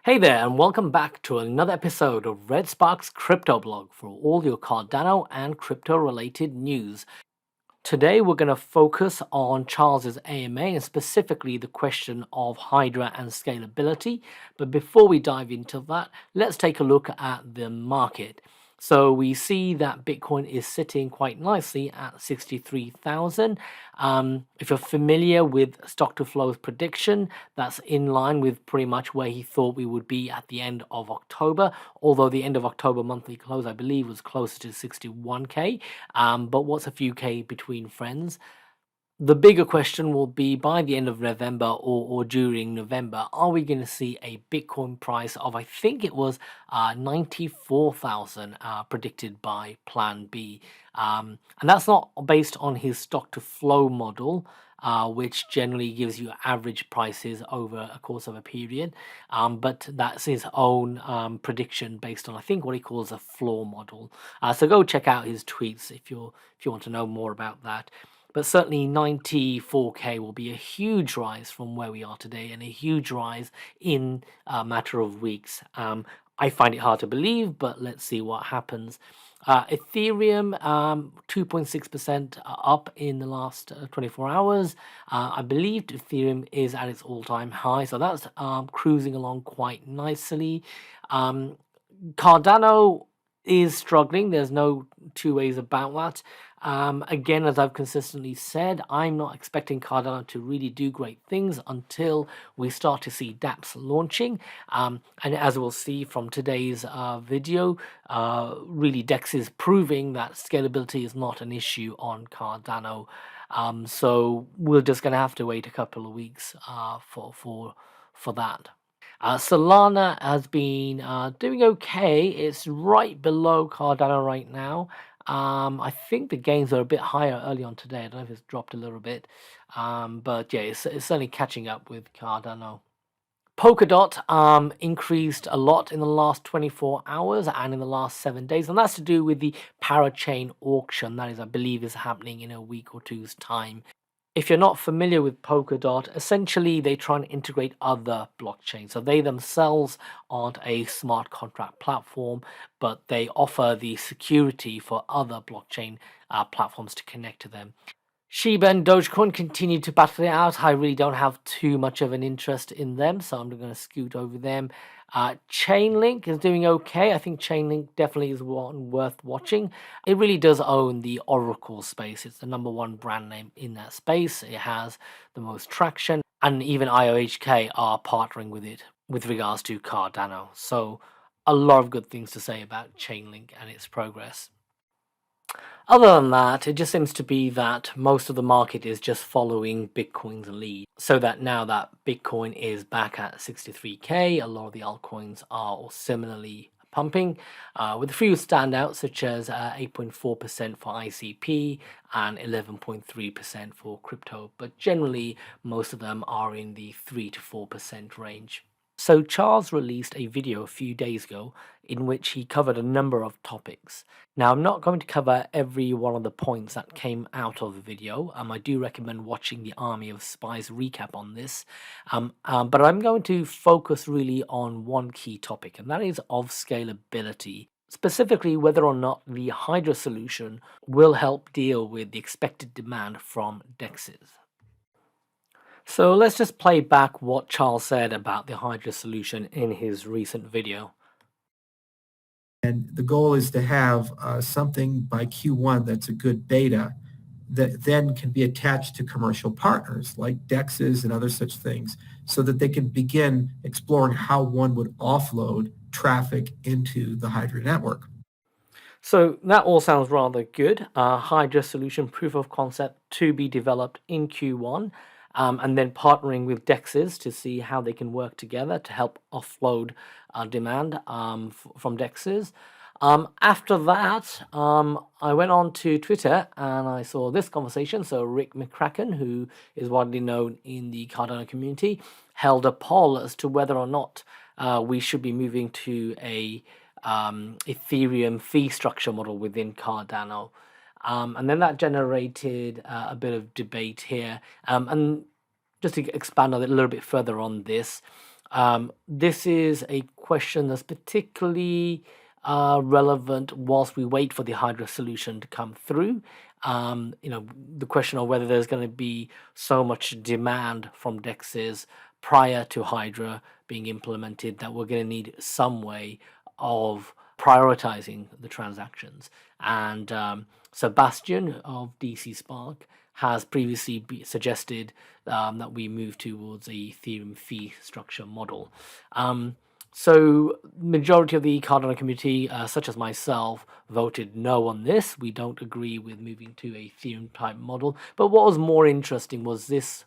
Hey there, and welcome back to another episode of Red Spark's Crypto Blog for all your Cardano and crypto related news. Today, we're going to focus on Charles's AMA and specifically the question of Hydra and scalability. But before we dive into that, let's take a look at the market. So we see that Bitcoin is sitting quite nicely at 63,000. If you're familiar with stock to flow's prediction, that's in line with pretty much where he thought we would be at the end of October. Although the end of October monthly close, I believe, was closer to 61k. But what's a few K between friends? The bigger question will be by the end of November or during November, are we going to see a Bitcoin price of, I think it was 94,000 predicted by Plan B. And that's not based on his stock to flow model, which generally gives you average prices over a course of a period. But that's his own prediction based on, I think, what he calls a floor model. So go check out his tweets if you want to know more about that. But certainly 94k will be a huge rise from where we are today and a huge rise in a matter of weeks. I find it hard to believe, but let's see what happens. Ethereum, 2.6% up in the last 24 hours. I believe Ethereum is at its all-time high, so that's cruising along quite nicely. Cardano is struggling. There's no two ways about that. Again, as I've consistently said, I'm not expecting Cardano to really do great things until we start to see dApps launching. And as we'll see from today's video, really Dexes proving that scalability is not an issue on Cardano. So we're just going to have to wait a couple of weeks for that. Solana has been doing okay. It's right below Cardano right now. I think the gains are a bit higher early on today. I don't know if it's dropped a little bit. But yeah, it's certainly catching up with Cardano. Polkadot increased a lot in the last 24 hours and in the last 7 days, and that's to do with the parachain auction that is, I believe, is happening in a week or two's time. If you're not familiar with Polkadot, essentially they try and integrate other blockchains. So they themselves aren't a smart contract platform, but they offer the security for other blockchain platforms to connect to them. Shiba and Dogecoin continue to battle it out. I really don't have too much of an interest in them, so I'm going to scoot over them. Chainlink is doing okay. I think Chainlink definitely is one worth watching. It really does own the Oracle space. It's the number one brand name in that space. It has the most traction, and even IOHK are partnering with it with regards to Cardano. So a lot of good things to say about Chainlink and its progress. Other than that, it just seems to be that most of the market is just following Bitcoin's lead. So that now that Bitcoin is back at 63k, a lot of the altcoins are similarly pumping, with a few standouts such as 8.4% for ICP and 11.3% for crypto. But generally, most of them are in the 3 to 4% range. So Charles released a video a few days ago in which he covered a number of topics. Now, I'm not going to cover every one of the points that came out of the video. I do recommend watching the Army of Spies recap on this. But I'm going to focus really on one key topic, and that is of scalability. Specifically, whether or not the Hydra solution will help deal with the expected demand from Dexes. So let's just play back what Charles said about the Hydra solution in his recent video. And the goal is to have something by Q1 that's a good beta that then can be attached to commercial partners like Dexes and other such things so that they can begin exploring how one would offload traffic into the Hydra network. So that all sounds rather good. Hydra solution proof of concept to be developed in Q1. And then partnering with Dexes to see how they can work together to help offload demand from Dexes. After that, I went on to Twitter and I saw this conversation. So Rick McCracken, who is widely known in the Cardano community, held a poll as to whether or not we should be moving to a Ethereum fee structure model within Cardano. And then that generated a bit of debate here. And just to expand on it a little bit further on this, This is a question that's particularly relevant whilst we wait for the Hydra solution to come through. The question of whether there's going to be so much demand from Dexes prior to Hydra being implemented that we're going to need some way of prioritizing the transactions. And Sebastian of DC Spark has previously suggested that we move towards a Ethereum fee structure model. So majority of the Cardano community, such as myself, voted no on this. We don't agree with moving to a Ethereum type model. But what was more interesting was this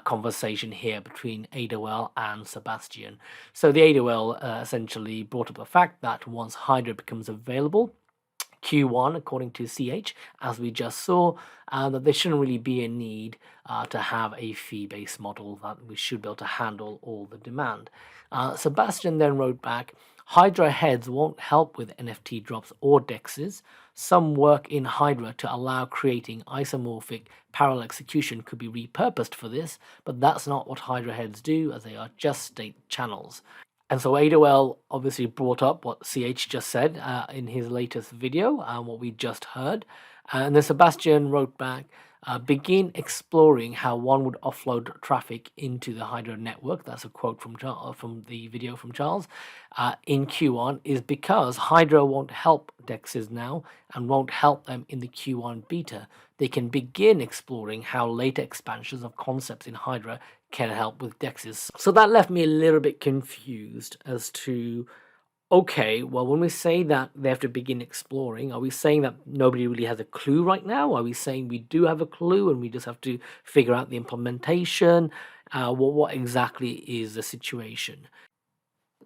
conversation here between AWL and Sebastian. So the AWL essentially brought up the fact that once Hydra becomes available, Q1, according to CH, as we just saw, that there shouldn't really be a need to have a fee-based model, that we should be able to handle all the demand. Sebastian then wrote back, Hydra heads won't help with NFT drops or dexes. Some work in Hydra to allow creating isomorphic parallel execution could be repurposed for this, but that's not what Hydra heads do, as they are just state channels. And so AWL obviously brought up what CH just said in his latest video, what we just heard. And then Sebastian wrote back, begin exploring how one would offload traffic into the Hydra network. That's a quote from the video from Charles. In Q1 is because Hydra won't help Dexes now and won't help them in the Q1 beta. They can begin exploring how later expansions of concepts in Hydra can help with Dexes. So that left me a little bit confused as to, okay, well, when we say that they have to begin exploring, are we saying that nobody really has a clue right now? Are we saying we do have a clue and we just have to figure out the implementation? What exactly is the situation?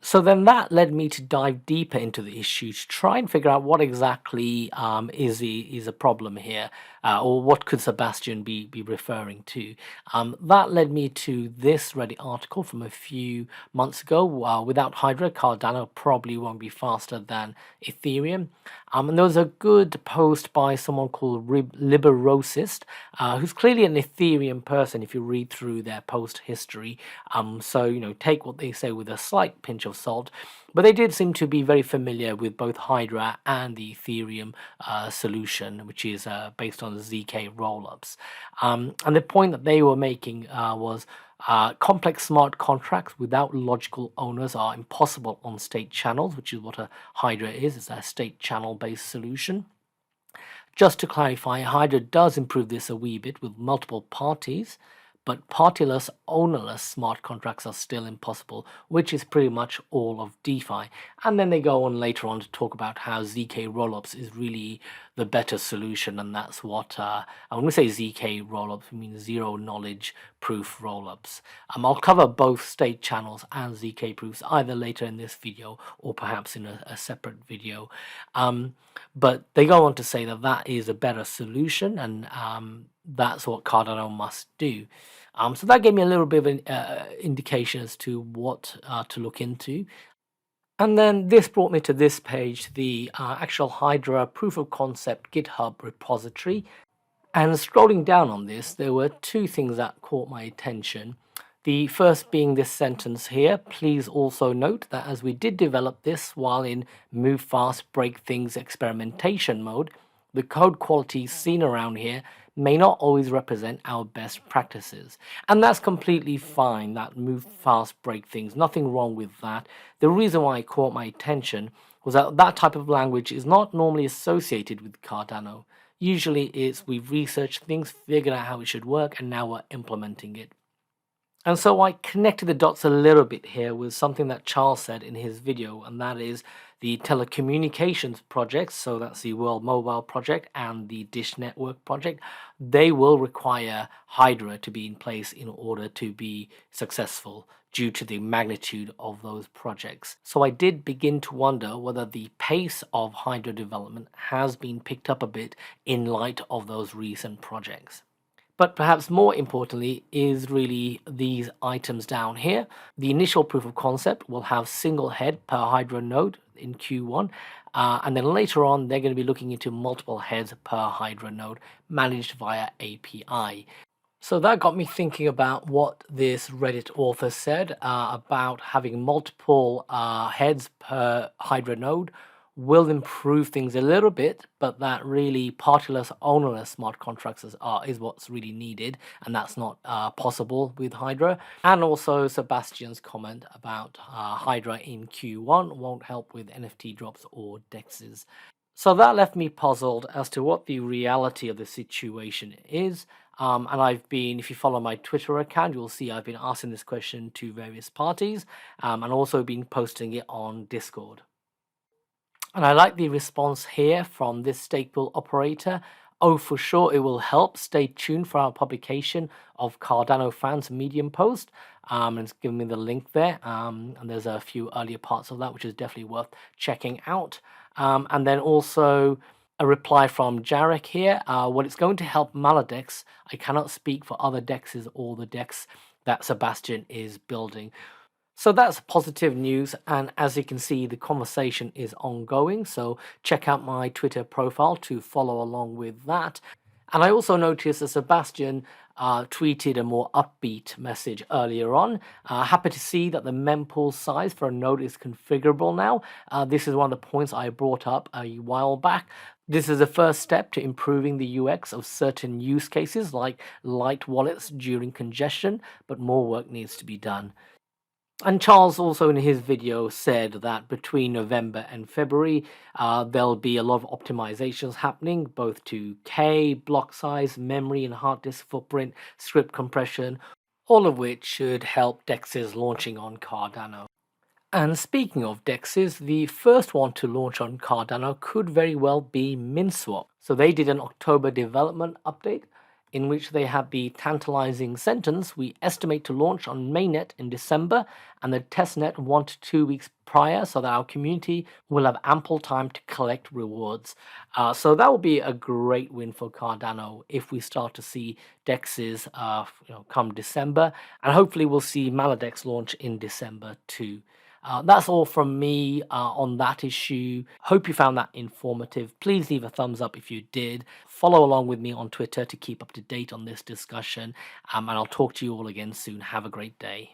So then that led me to dive deeper into the issue to try and figure out what exactly is a problem here, or what could Sebastian be referring to. That led me to this Reddit article from a few months ago. Without Hydra, Cardano probably won't be faster than Ethereum. And there was a good post by someone called Liberosist, who's clearly an Ethereum person if you read through their post history. So, take what they say with a slight pinch of salt. But they did seem to be very familiar with both Hydra and the Ethereum solution, which is based on the ZK rollups. And the point that they were making was complex smart contracts without logical owners are impossible on state channels, which is what a Hydra is. It's a state channel-based solution. Just to clarify, Hydra does improve this a wee bit with multiple parties, but partyless, ownerless smart contracts are still impossible, which is pretty much all of DeFi. And then they go on later on to talk about how ZK rollups is really the better solution, and that's what, when we say ZK rollups, we mean zero knowledge proof rollups. I'll cover both state channels and ZK proofs either later in this video or perhaps in a separate video. But they go on to say that that is a better solution, and that's what Cardano must do. So that gave me a little bit of an indication as to what to look into. And then this brought me to this page, the actual Hydra proof of concept GitHub repository. And scrolling down on this, there were two things that caught my attention. The first being this sentence here. Please also note that as we did develop this while in move fast, break things experimentation mode, the code quality seen around here may not always represent our best practices. And that's completely fine, that move fast, break things, nothing wrong with that. The reason why it caught my attention was that that type of language is not normally associated with Cardano. Usually it's we've researched things, figured out how it should work, and now we're implementing it. And so I connected the dots a little bit here with something that Charles said in his video, and that is the telecommunications projects, so that's the World Mobile project and the Dish Network project, they will require Hydra to be in place in order to be successful due to the magnitude of those projects. So I did begin to wonder whether the pace of Hydra development has been picked up a bit in light of those recent projects. But perhaps more importantly is really these items down here. The initial proof of concept will have single head per Hydra node in Q1. And then later on, they're going to be looking into multiple heads per Hydra node managed via API. So that got me thinking about what this Reddit author said about having multiple heads per Hydra node will improve things a little bit, but that really partyless, ownerless smart contracts is what's really needed, and that's not possible with Hydra. And also Sebastian's comment about Hydra in Q1 won't help with NFT drops or dexes. So that left me puzzled as to what the reality of the situation is. And if you follow my Twitter account, you'll see I've been asking this question to various parties and also been posting it on Discord. And I like the response here from this stake pool operator. Oh, for sure, it will help. Stay tuned for our publication of Cardano fans Medium post. And it's giving me the link there. And there's a few earlier parts of that, which is definitely worth checking out. And then also a reply from Jarek here. Well, it's going to help Maladex. I cannot speak for other dexes or the dex that Sebastian is building. So that's positive news, and as you can see, the conversation is ongoing. So check out my Twitter profile to follow along with that. And I also noticed that Sebastian tweeted a more upbeat message earlier on. Happy to see that the mempool size for a node is configurable now. This is one of the points I brought up a while back. This is the first step to improving the UX of certain use cases like light wallets during congestion, but more work needs to be done. And Charles also in his video said that between November and February, there'll be a lot of optimizations happening, both to K, block size, memory and hard disk footprint, script compression, all of which should help Dexes launching on Cardano. And speaking of dexes, the first one to launch on Cardano could very well be MinSwap. So they did an October development update in which they had the tantalizing sentence, we estimate to launch on mainnet in December and the testnet 1 to 2 weeks prior so that our community will have ample time to collect rewards. So that will be a great win for Cardano if we start to see dexes come December, and hopefully we'll see Maladex launch in December too. That's all from me on that issue. Hope you found that informative. Please leave a thumbs up if you did. Follow along with me on Twitter to keep up to date on this discussion. And I'll talk to you all again soon. Have a great day.